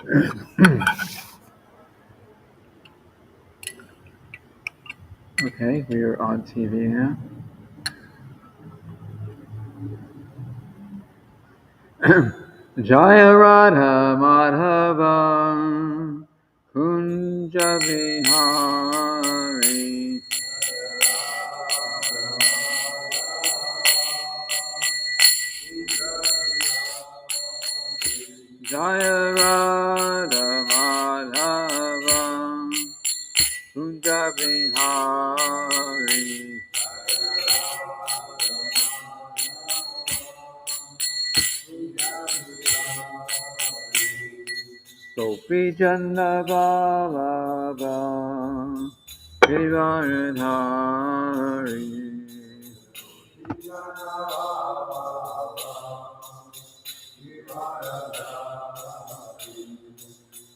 Okay, we are on TV now. Jaya Radha Madhava Kunja Bihari Jaya Radha Madhava Kunja Bihari Gopi Jana Baba Giridhari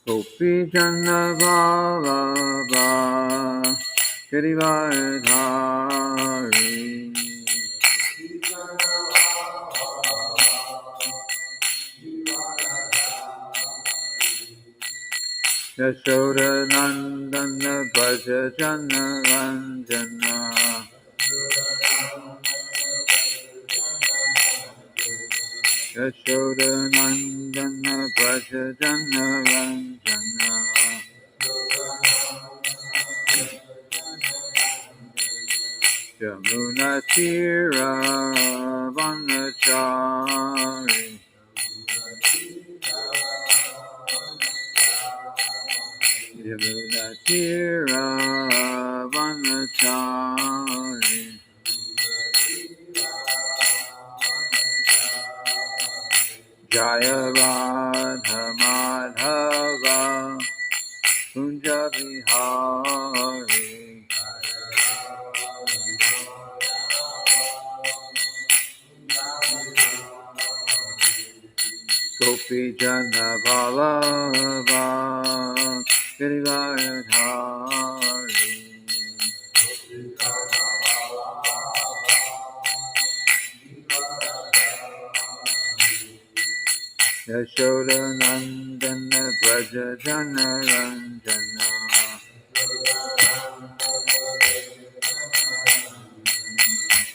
Gopi Jana Baba Giridhari Yashoda Nandana Braja Jana Ranjana Yashoda Nandana Braja Jana Ranjana Yamuna Tira Vanachari Yamuna Tira Vanachari Jaya Radha Madhava Kunja Bihari Gopi Jana Vallabha Giridhari Yashoda Nandana Braja Jana Ranjana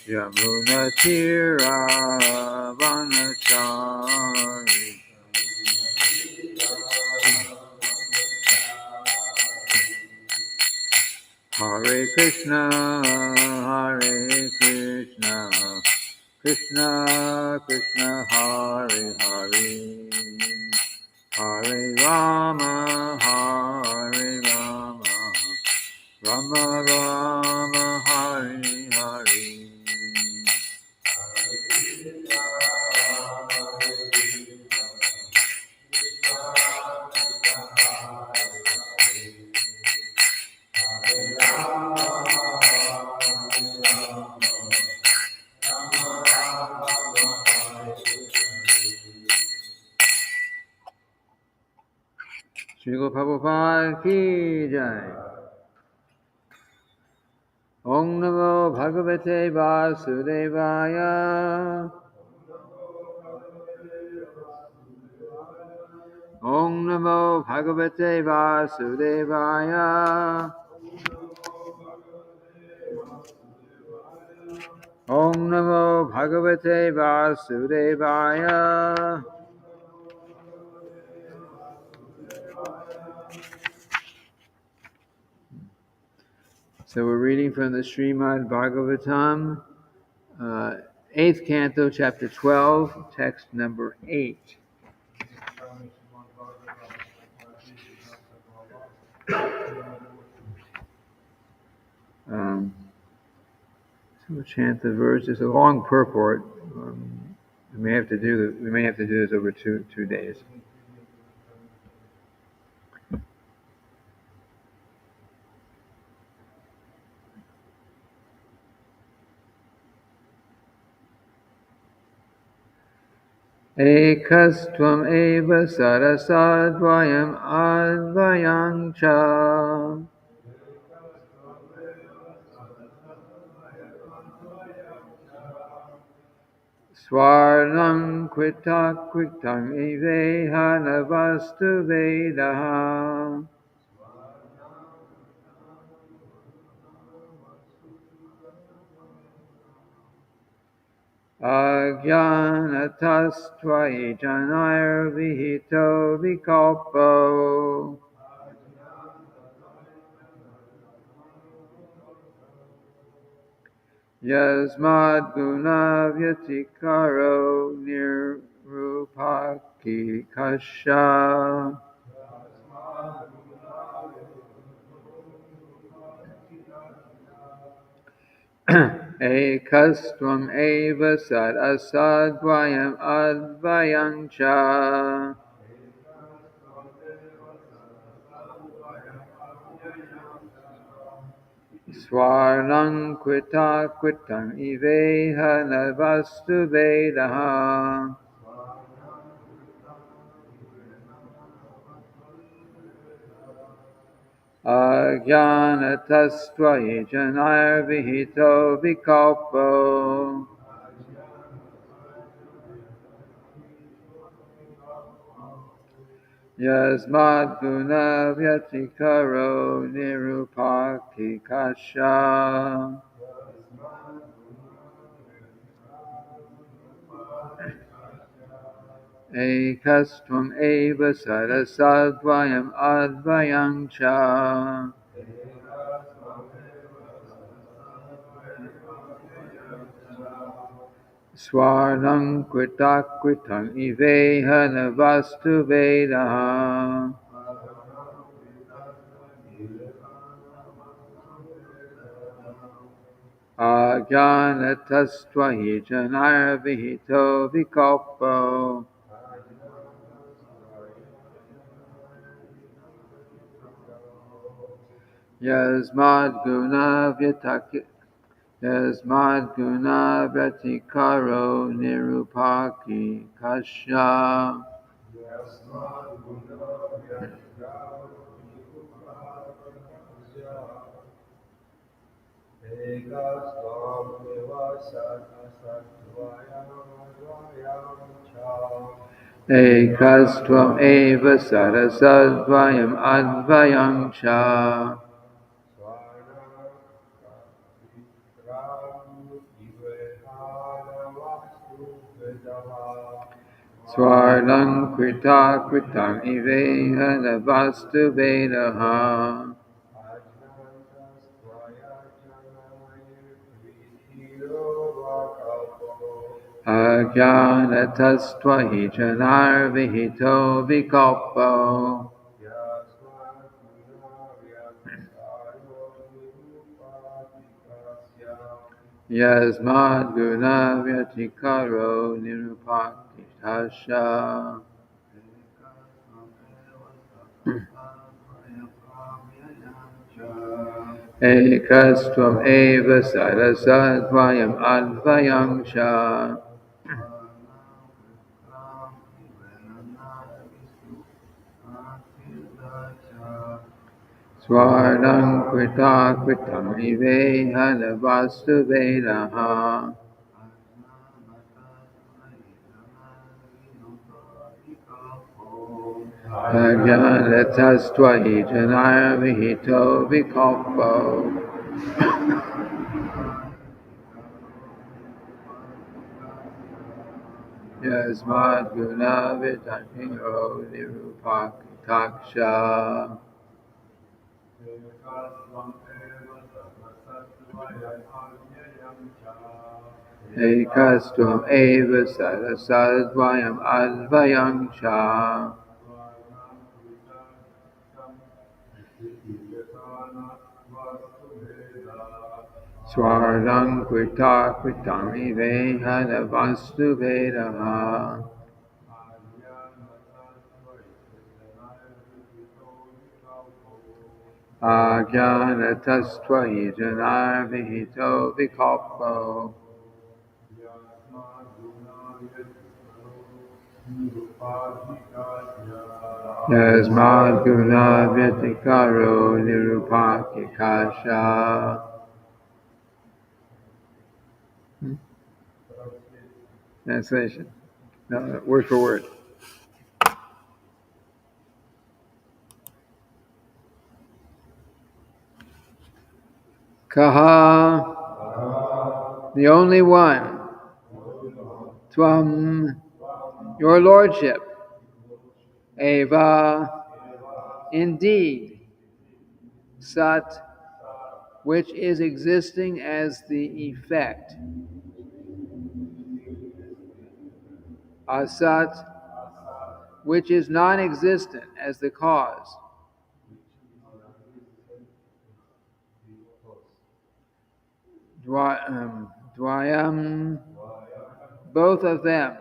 Yamuna Tira Vanachari Hare Krishna Krishna Krishna Hare Hare Hare Rama Rama Rama Hare Hare Srila Prabhupada ki jai. Om Namo Bhagavate Vasudevaya. Om Namo Bhagavate Vasudevaya. Om Namo Bhagavate Vasudevaya. So we're reading from the Srimad-bhagavatam, 8th Canto, Chapter 12, text number 8. So we'll chant the verse. It's a long purport. We may have to do this over two days. Ekastvam eva sarasadvayam advayam cha Swarnam kvitam iveha navastu vedaha. Ajnanatastvai janair vihito vikalpo. Yasmad guna vyatikaro nirupaki kasha. Ekastvam eva sad asadvayam advayam cha. Swarnam kvitam iveha navastu vedaha. Ajnanatastvai janair vihito vikalpo. Yasmad guna vyatikaro nirupaki kasha. Ekastvam eva sadasadvayam advayam cha. Swarnam kvitam iveha navastu vedaha. Ajnanatastvai janair vihito vikalpo. Yasmad guna vyatikaro nirupaki kasha. Ekastvam eva sadasadvayam advayam cha. Swarnam kvitam iveha navastu vedaha. Ajnanatastvai janair vihito vikalpo. Yasmad guna vyatikaro nirupaki kasha. Ekastvam eva sadasadvayam advayam cha. Swarnam kvitam iveha navastu vedaha. Ajnanatastvai janair vihito vikalpo. Yasmad guna vitakiro nirupaki taksha. Ekastvam eva sadasadvayam advayam cha. Swarnam kvitam iveha navastu vedaha. Ajnanatastvai janair vihito vikalpo. Yasmad guna vyatikaro nirupaki kasha. Translation. No, word for word. Kaha, the only one. Tvam, your lordship. Eva, indeed. Sat, which is existing as the effect. Asat, which is non-existent as the cause. Dvayam, both of them.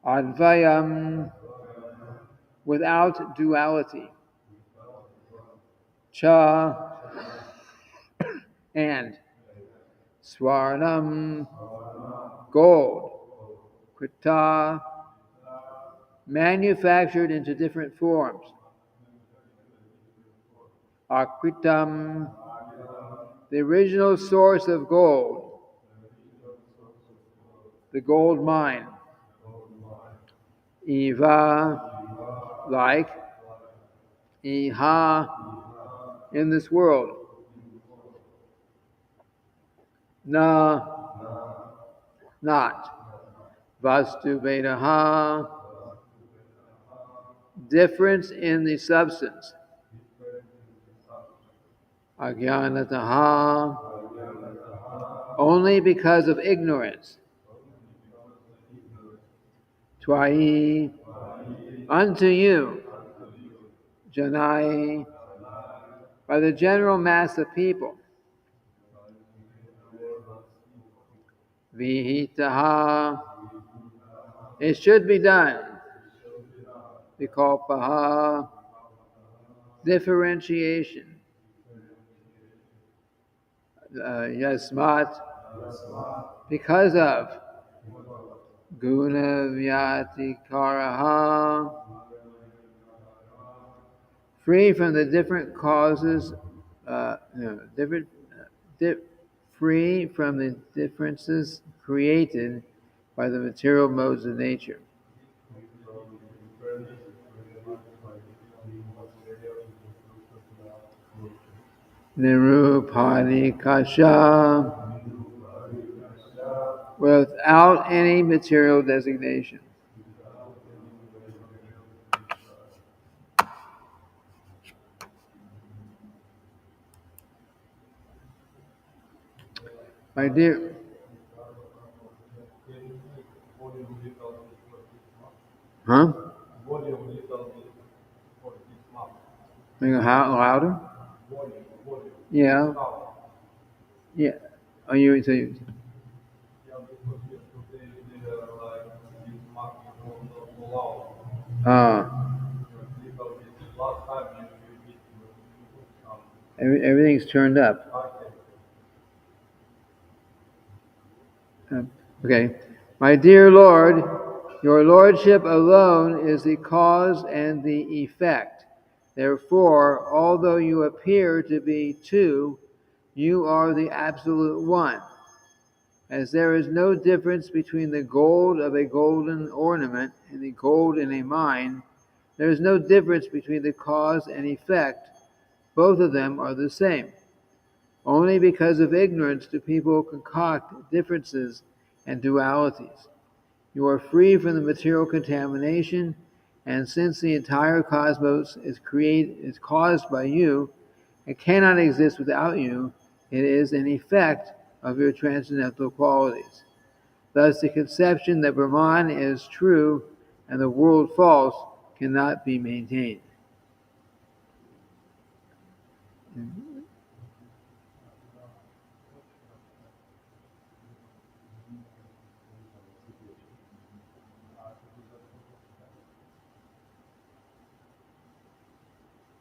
Advayam, without duality. Cha, and. Swarnam, gold. Krita, manufactured into different forms. Akritam, the original source of gold, the gold mine. Eva, like. Iha, in this world. Na, not. Vastu Vedaha, difference in the substance. Ajnanataha, only because of ignorance. Twai, unto you. Janai, by the general mass of people. Vihitaha, it should be done. Vikalpaha, differentiation. Yasmat, because of. Guna Vyatikaraha, free from the different causes, free from the differences created by the material modes of nature. Nirupadikasha, without any material designation. My dear, huh? Make it louder? Yeah. Yeah. Are you? So you everything's turned up. Okay. My dear Lord, your Lordship alone is the cause and the effect. Therefore, although you appear to be two, you are the absolute one. As there is no difference between the gold of a golden ornament and the gold in a mine, there is no difference between the cause and effect. Both of them are the same. Only because of ignorance do people concoct differences and dualities. You are free from the material contamination, and since the entire cosmos is caused by you and cannot exist without you, it is an effect of your transcendental qualities. Thus, the conception that Brahman is true and the world false cannot be maintained.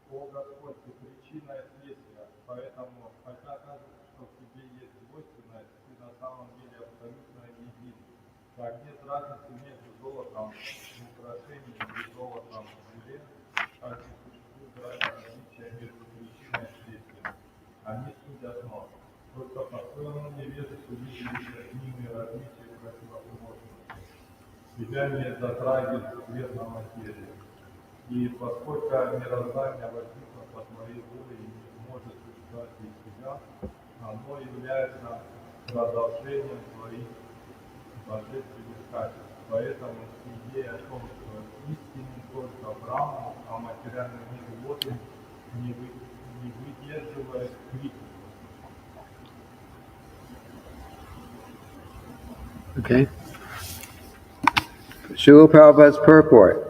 О Господь, ты причина и следствие, поэтому, хотя кажется, что в тебе есть двойственность, ты на самом деле абсолютно един. Так нет разницы между золотом и украшением и золотом в земле, так и существует различия между причиной и следствием. Они суть одно. Только по своему невежеству видели ними различия в тебя не затрагивает свет на материю. И поскольку мироздание возникло по твоей воле и не может существовать без тебя, оно является продолжением твоих божественных качеств. Поэтому идея о том, что истинен только Брахма, а материальный мир вот он не выдерживает критики. Okay. Srila Prabhupada's purport.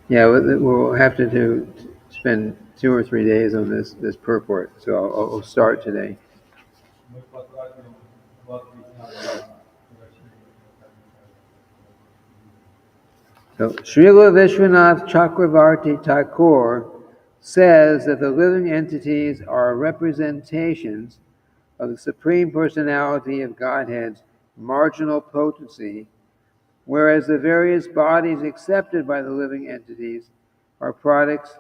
Yeah, we'll have to spend 2 or 3 days on this purport, so I'll start today. Мы потратим 2-3 дня на прочтение. So, Srila Vishwanath Chakravarti Thakur says that the living entities are representations of the Supreme Personality of Godhead's marginal potency, whereas the various bodies accepted by the living entities are products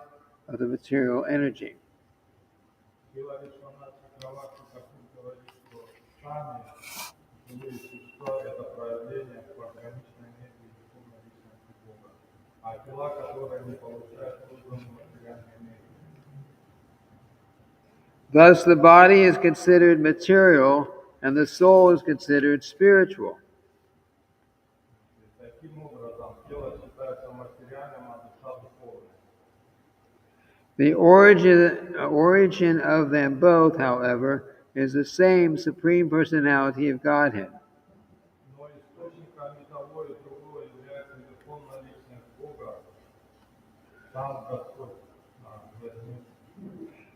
of the material energy. Сила Вишванат Чакраварти Тхакур говорит, что сами живые существа – это проявление пограничной энергии духовной личности Бога, а тела, которые не получают созданную материальную энергию. Thus, the body is considered material and the soul is considered spiritual. Таким образом, тело считается материальным, а душа духовной. The origin of them both, however, is the same Supreme Personality of Godhead. Но источником и того, и другого является верховная личность Бога, сам Господь возник.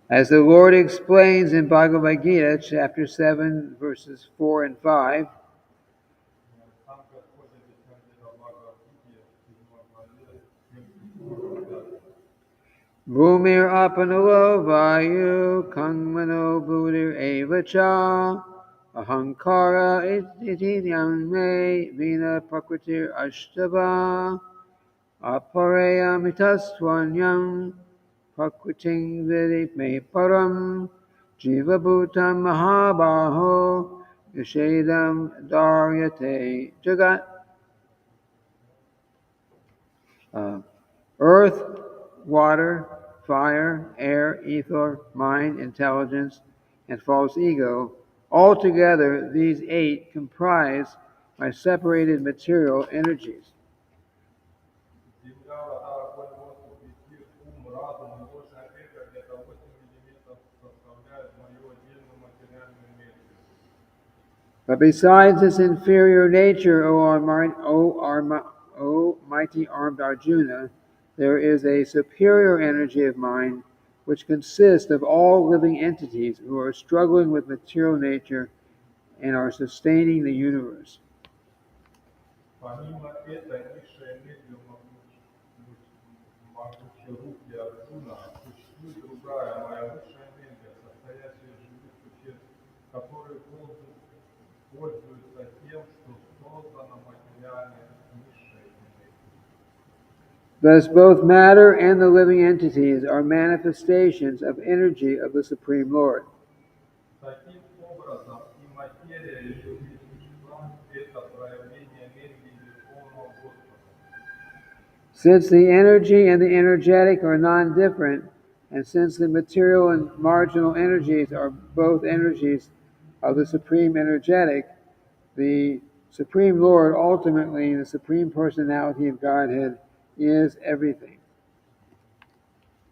As the Lord explains in Bhagavad Gita, chapter 7, verses 4 and 5, Сам Господь объясняет это в Бхагавад-гите, 7 главе, Bhumir apanalo vayu kangmano buddhir evacha ahankara itidyam me vina prakritir ashtava aparayamitaswanyam prakriting vidit me param jiva bhutam mahabaho yashedam daryate jagat. Earth, water, fire, air, ether, mind, intelligence, and false ego, altogether these 8 comprise my separated material energies. Земля, вода, огонь, воздух, эфир, ум, разум и ложное эго – это 8 элементов составляют мою отдельную материальную энергию. But besides this inferior nature, O mighty armed Arjuna, there is a superior energy of mine which consists of all living entities who are struggling with material nature and are sustaining the universe. Помимо этой низшей энергии могучей руки Арджуна, существует другая, моя высшая энергия, состоящая из живых существ, которые пользуются тем, что создано материальной низшей энергией. Thus, both matter and the living entities are manifestations of energy of the Supreme Lord. Таким образом, и материя, и живые существа – это проявление энергии Верховного Господа. Since the energy and the energetic are non-different, and since the material and marginal energies are both energies of the Supreme Energetic, the Supreme Lord, ultimately the Supreme Personality of Godhead, is everything.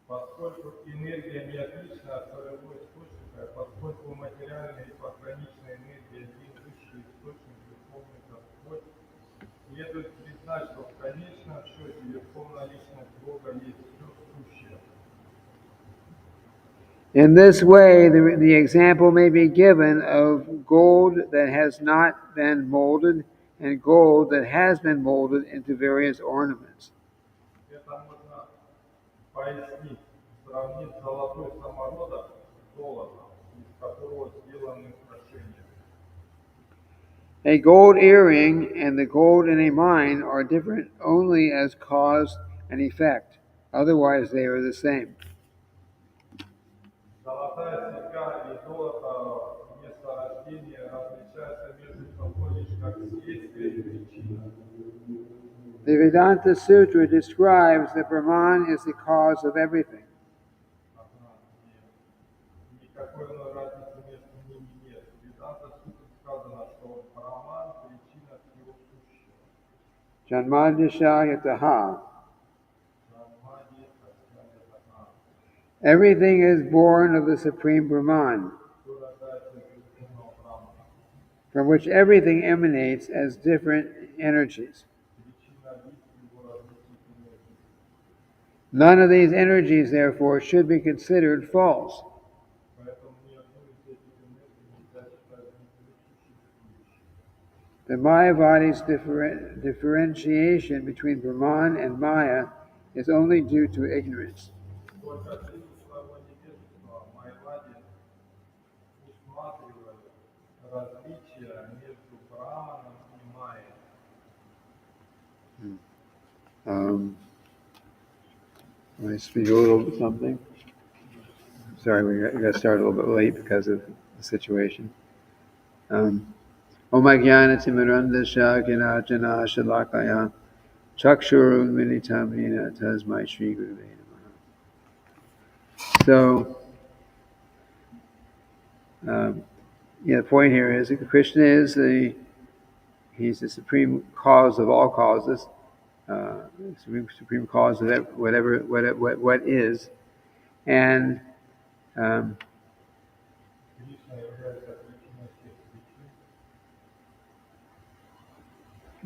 Поскольку энергия не отлична от своего источника, поскольку материальная и пограничная энергия один высший источник Верховный Господь, следует признать, что в конечном счете Верховная Личность Бога есть все сущее. In this way, the example may be given of gold that has not been molded and gold that has been molded into various ornaments. Это можно пояснить, сравнить золотой самородок с золотом, из которого сделаны украшения. A gold earring and the gold in a mine are different only as cause and effect. Otherwise, they are the same. Золотая серьга и золото месторождения растения различаются между собой лишь как следствие и причина. The Vedanta Sutra describes that Brahman is the cause of everything. Ага, никакой иной разницы между ними нет. В Веданта Сутре сказано, что Брахман – причина всего сущего. Janmadisha yataha. Брахмане Сатья. Everything is born of the Supreme Brahman, Кто рождается из Верховного Брахмана? from which everything emanates as different energies. Причина лиц его различных энергий. None of these energies, therefore, should be considered false. Поэтому ни одну из этих энергий нельзя считать несуществующей. The Mayavadi's differentiation between Brahman and Maya is only due to ignorance. Только в силу своего невежества майявади усматривали различия между Брахманом и Майей. I speak a little something. Sorry, we got started a little bit late because of the situation. Om Jnana Timirandasya Gnana Shalakaya Chakshurun Militamina Tasmai Shri Guruve Namaha. So, the point here is that Krishna is he's the supreme cause of all causes, supreme cause of what is, and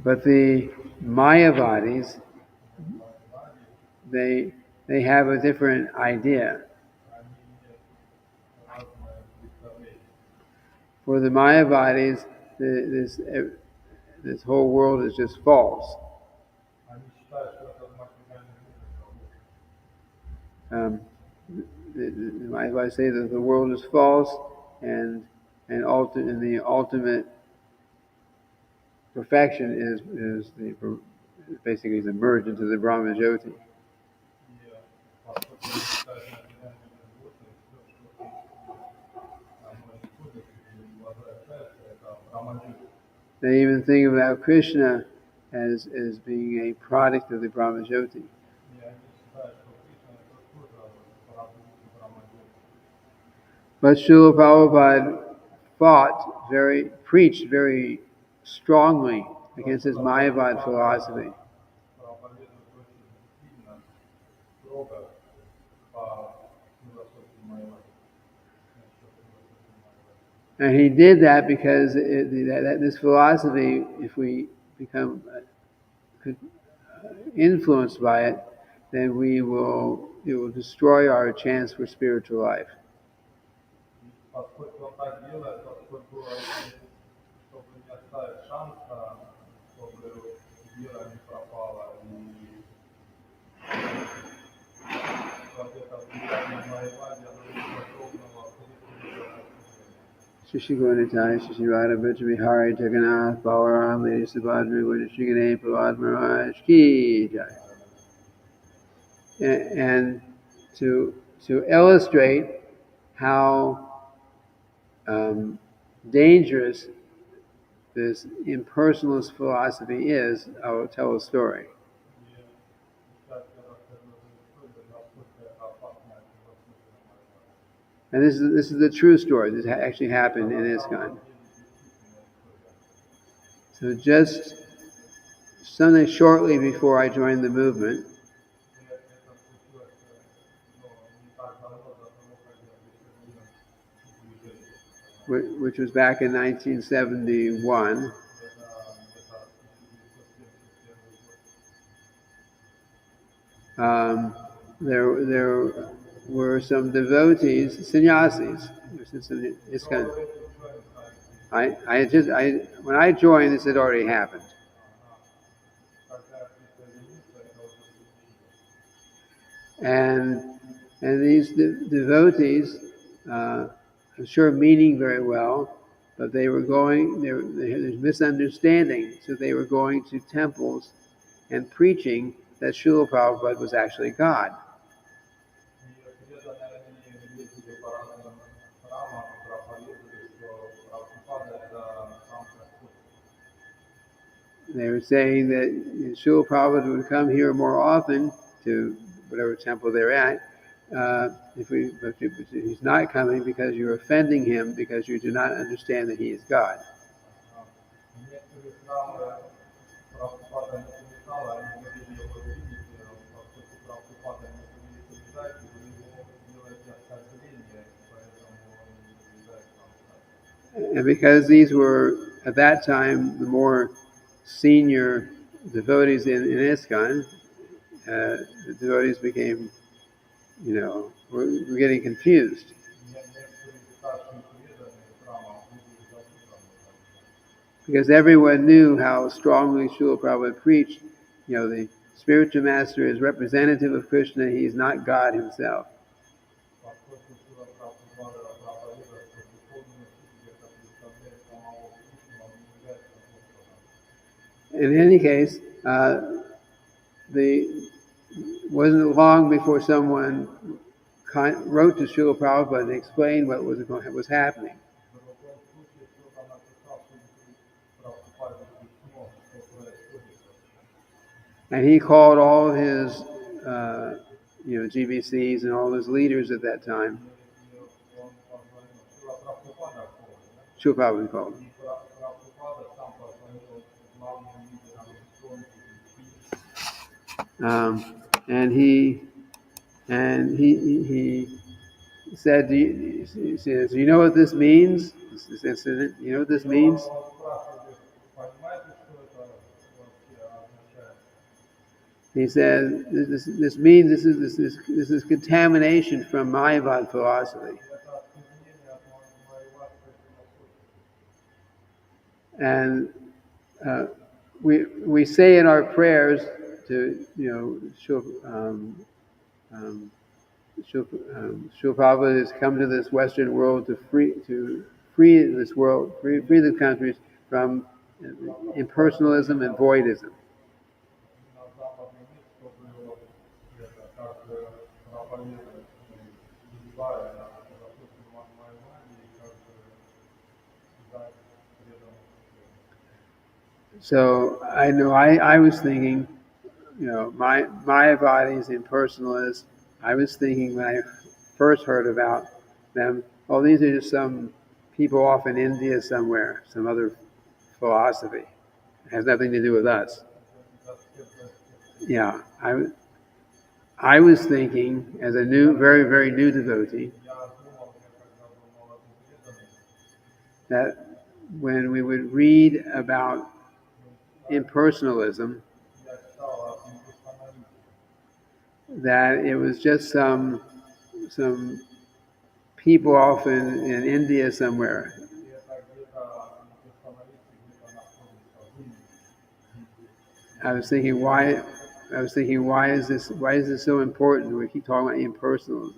but the Mayavadis, they have a different idea. For the Mayavadis, this whole world is just false. The Mayavadis say that the world is false, and the ultimate perfection is basically the merge into the Brahma Jyoti. They even think about Krishna as being a product of the Brahma Jyoti. But Srila Prabhupada preached very strongly against his Mayavad philosophy. And he did that because this philosophy, if we become influenced by it, then it will destroy our chance for spiritual life. Shishi Gaunitai, Shishi Radha Bihari Jagannath, Balaram, Lady Subhadra, Gurishigane, Prahlad Maharaj, Ki Jai. And to illustrate how dangerous this impersonalist philosophy is, I will tell a story. And this is the true story. This actually happened in ISKCON. So just something shortly before I joined the movement, which was back in 1971, there were some devotees, sannyasis. When I joined, this had already happened. And these devotees, I'm sure meaning very well, but they were there's misunderstanding. So they were going to temples and preaching that Srila Prabhupada was actually God. they were saying that Srila Prabhupada would come here more often to whatever temple they're at. If he's not coming because you're offending him because you do not understand that he is God. Некоторые храмы Прабхупада не помешало, они говорили его видите, поскольку Прабхупада не сумели побеждать, и вы ему делаете оскорбление, поэтому он не побеждает Прабхупада. And because these were, at that time, the more senior devotees in ISKCON, the devotees became, were getting confused. Because everyone knew how strongly Srila Prabhupada preached, the spiritual master is representative of Krishna, he is not God himself. In any case, wasn't long before someone wrote to Srila Prabhupada and explained what was happening. And he called all his, GBCs and all his leaders at that time. Srila Prabhupada called them. And he said, he says, "Do you know what this means? This incident, you know what this means?" He said, "This means this is contamination from Mayavad philosophy." And we say in our prayers to Srila Prabhupada has come to this Western world to free this world, free the countries from impersonalism and voidism. So I know I was thinking, Mayavadis, impersonalists, I was thinking when I first heard about them, these are just some people off in India somewhere, some other philosophy. It has nothing to do with us. Yeah, I was thinking, as a very, very new devotee, that when we would read about impersonalism, that it was just some people off in India somewhere. I was thinking, why is this so important? We keep talking about impersonalism.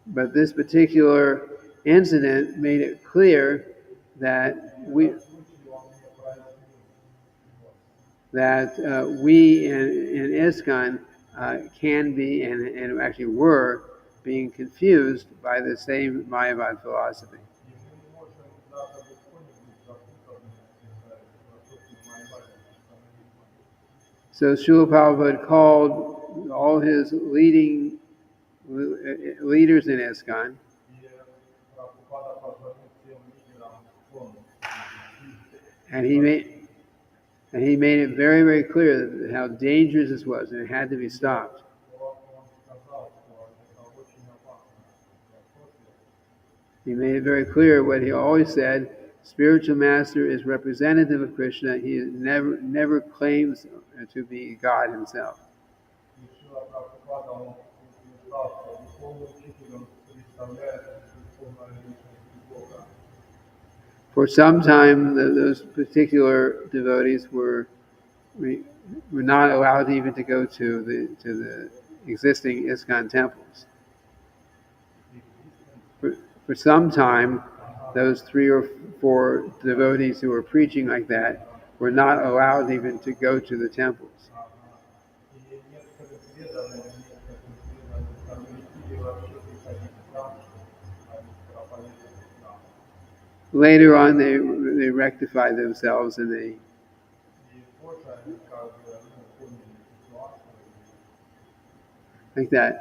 But this particular incident made it clear that we in ISKCON can be and actually were being confused by the same Mayavad philosophy. So Srila Prabhupada called all his leading leaders in ISKCON, and he made it very, very clear how dangerous this was, and it had to be stopped. He made it very clear what he always said: spiritual master is representative of Krishna. He never claims to be God himself. For some time, those particular devotees were not allowed even to go to the existing ISKCON temples. For some time, those 3 or 4 devotees who were preaching like that were not allowed even to go to the temples. И некоторым преданным, запретили вообще приходить в храм, они проповедовали храм. Later on, they rectify themselves and they. И позже они как бы поняли ситуацию. Like that.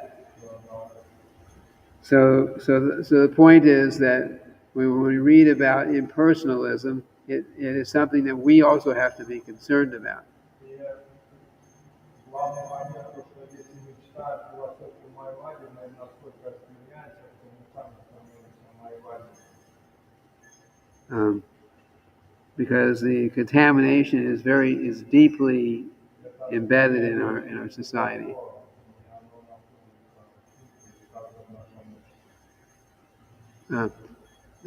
So the point is that when we read about impersonalism, it is something that we also have to be concerned about. Главный момент, то, что если мы читаем философию Майявади, мы насколько смиряемся, то мы сами становимся Майявади. Because the contamination is deeply embedded in our society.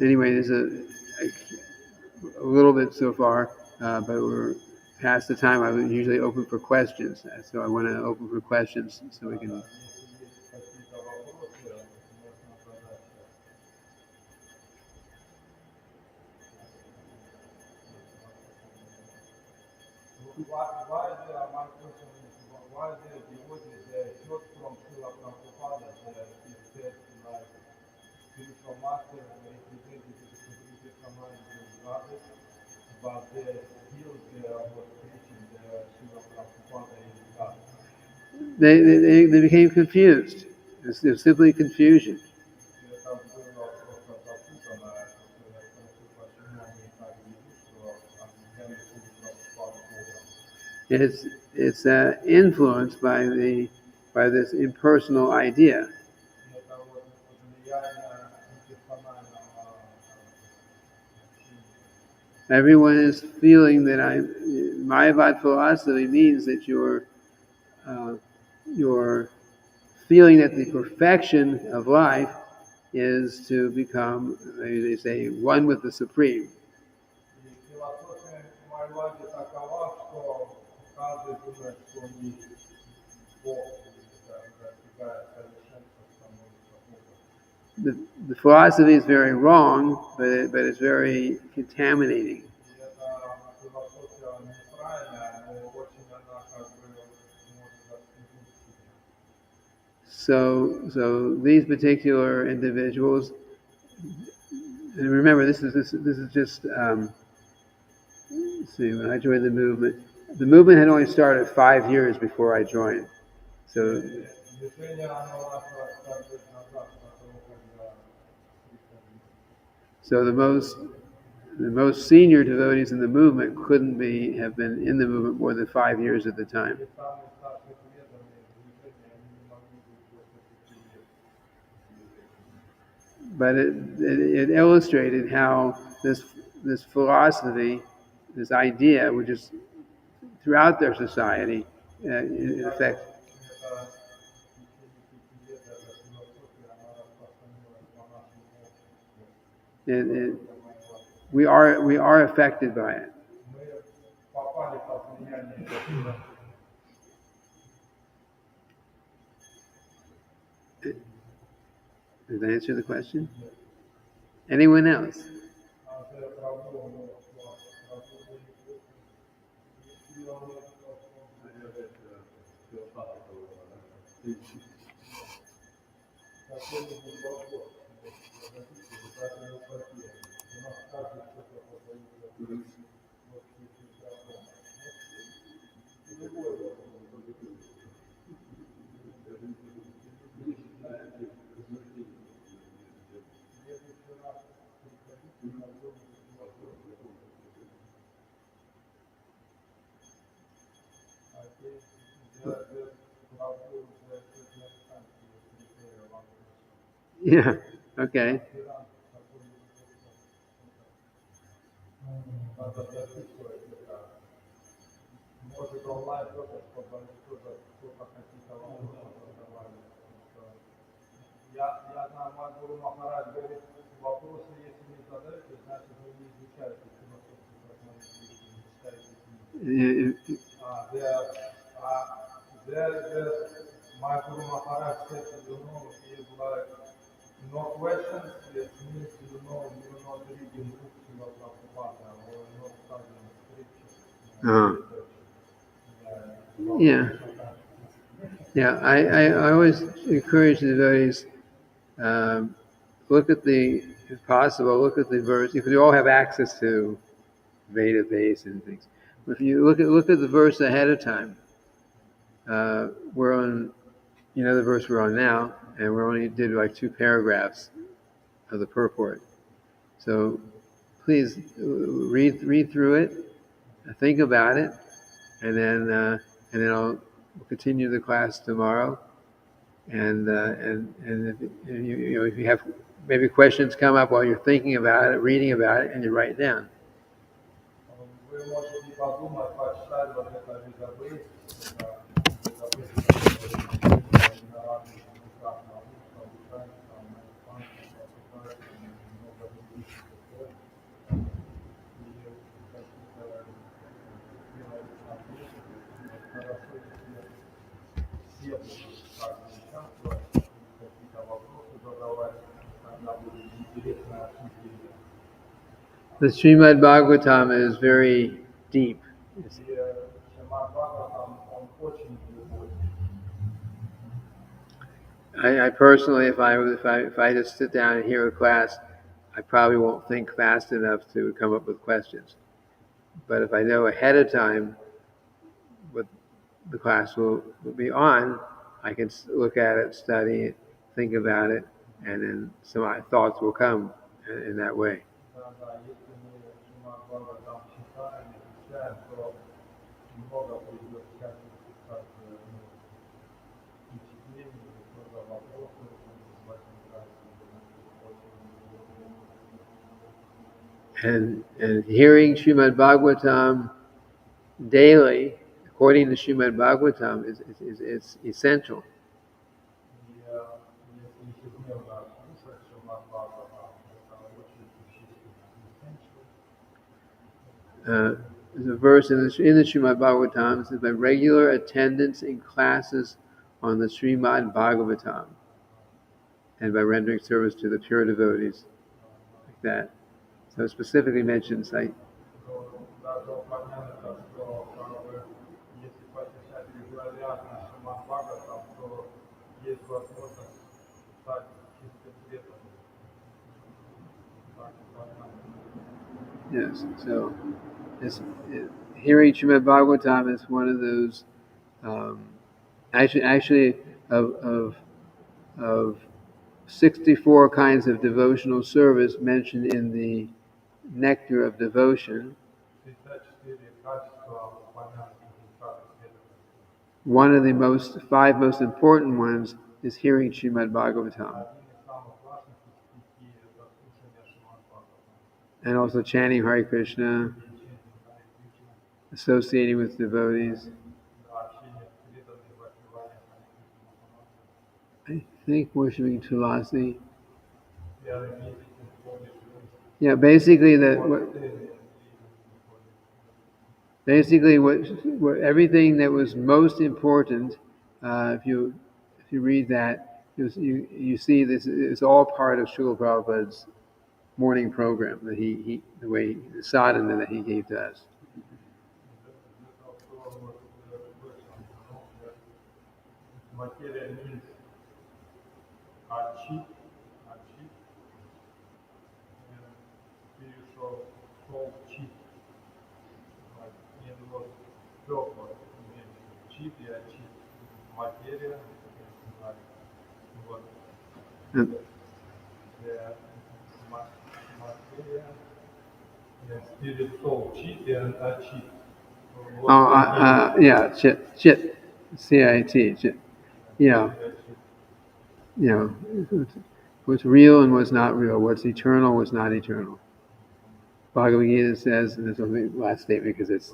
Anyway, there's a little bit so far, but we're past the time. I would usually open for questions, so I want to open for questions so we can. Why my question is, why the devotees heard from Srila Prabhupada that he said like spiritual master represented Krishna mind and others, but still was preaching the Srila Prabhupada is God. They became confused. It's simply confusion. It's influenced by this impersonal idea. Everyone is feeling that Mayavad philosophy means that you're feeling that the perfection of life is to become, maybe they say, one with the Supreme. The philosophy is very wrong, but it's very contaminating. So these particular individuals, and remember, this is just. Let's see, when I joined the movement had only started 5 years before I joined. So the most senior devotees in the movement couldn't have been in the movement more than 5 years at the time. But it illustrated how this philosophy, this idea, which is throughout their society, in effect. We are affected by it. Does that answer the question? Anyone else? Yeah, okay. Я знаю, мой гуру Махарадж говорит, вопросы, если не задаете, значит, вы не изучаете my Guru Maharaj said, is like, no questions, it means, you're not reading books about Prabhupada or not studying scriptures. Yeah. Yeah, I always encourage the devotees, look at if possible, look at the verse. If you all have access to Veda base and things, if you look at the verse ahead of time, we're on, the verse we're on now, and we only did like 2 paragraphs of the purport. So please read through it, think about it, and then we'll continue the class tomorrow. And if you have maybe questions come up while you're thinking about it, reading about it, and you write it down. Вы можете подумать, почитать вот это видеобейс, на разных языках, на русском, украинском, на испанском, португальском, много других языков. И какие-то сделать английский, хорошо, если все будут так участвовать, какие-то вопросы задавать, тогда будет интересное обсуждение. The Srimad-bhagavatam is very deep. I personally, if I just sit down and hear a class, I probably won't think fast enough to come up with questions. But if I know ahead of time what the class will be on, I can look at it, study it, think about it, and then some thoughts will come in that way. And hearing Srimad-bhagavatam daily, according to Srimad-bhagavatam, is essential. There's a verse in the Srimad-bhagavatam. It says, by regular attendance in classes on the Srimad-bhagavatam, and by rendering service to the pure devotees, like that. So it specifically mentions like. Yes, so hearing Srimad-bhagavatam is one of those. Actually, of 64 kinds of devotional service mentioned in the Nectar of Devotion, one of the 5 most important ones is hearing Srimad-bhagavatam. And also chanting Hare Krishna, associating with devotees. I think worshiping Tulasi. Yeah, basically what everything that was most important. If you read that, you see this is all part of Srila Prabhupada's morning program that the sadhana that he gave to us. Spirit, soul, chit, and chit. Chit, C-I-T, chit. What's real and what's not real, what's eternal, what's not eternal. Bhagavad Gita says, and this will be the last statement because it's.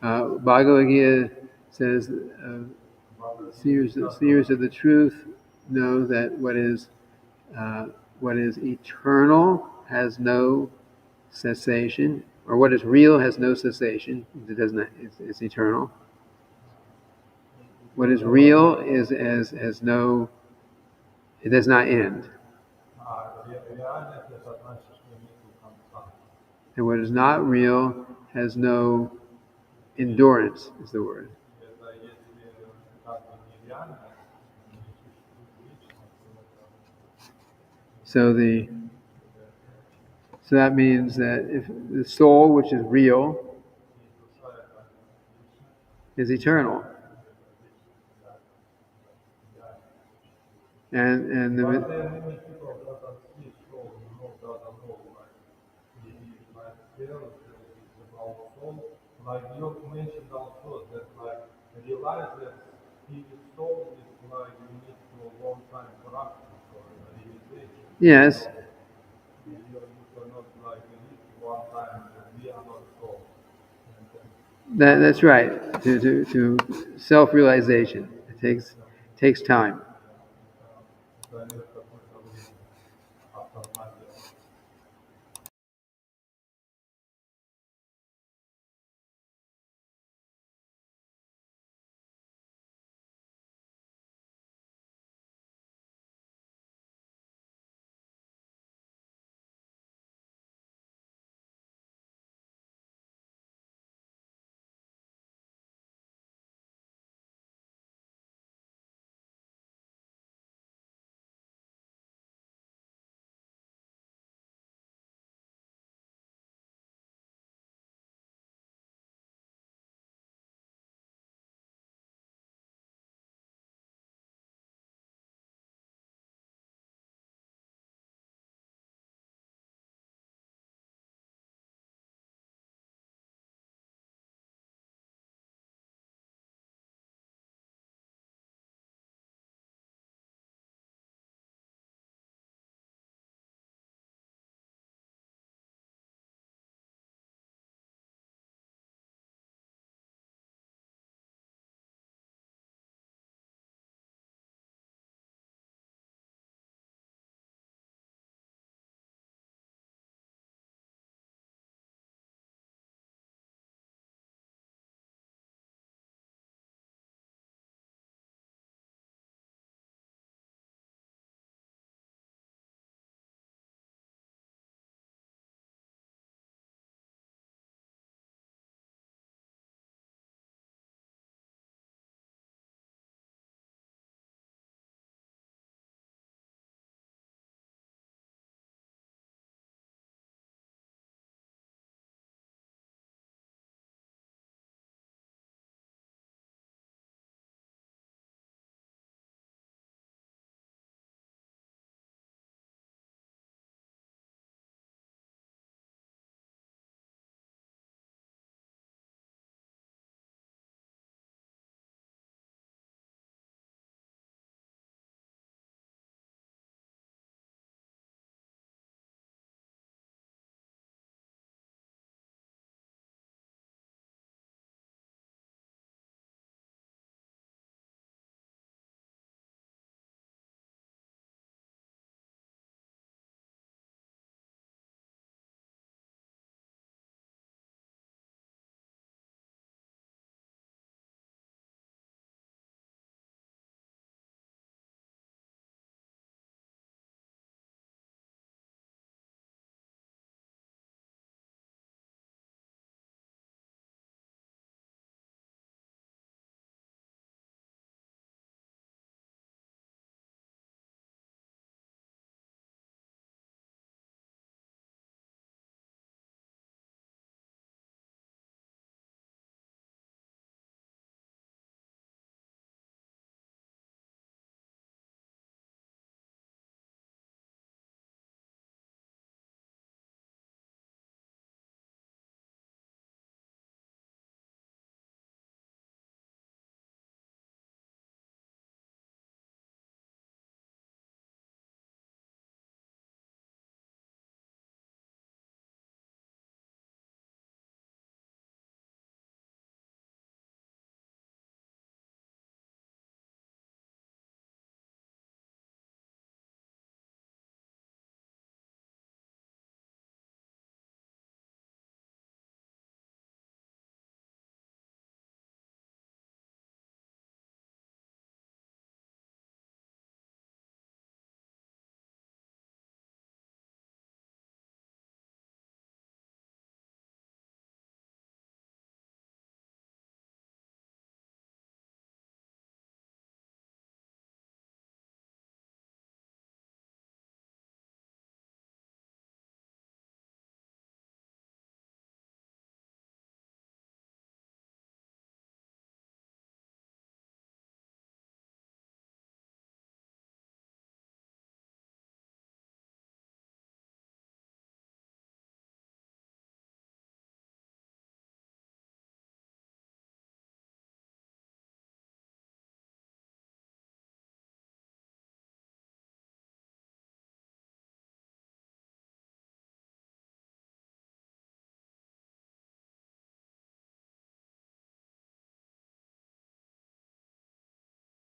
Bhagavad Gita says, seers of the truth know that what is eternal has no cessation, or what is real has no cessation. It does not. It's eternal. What is real has no. It does not end. And what is not real has no endurance. Is the word. So that means that if the soul, which is real, is eternal, and But the, there are many people that are see soul, doesn't know, like, tell about soul. Like you mentioned also that, like, realize that spirit soul is like you need to a long time practice or realization. yes, So you cannot like reach one time that we are not soul. that's right. To self-realization, it takes time. Займет какое-то время. Автоматически.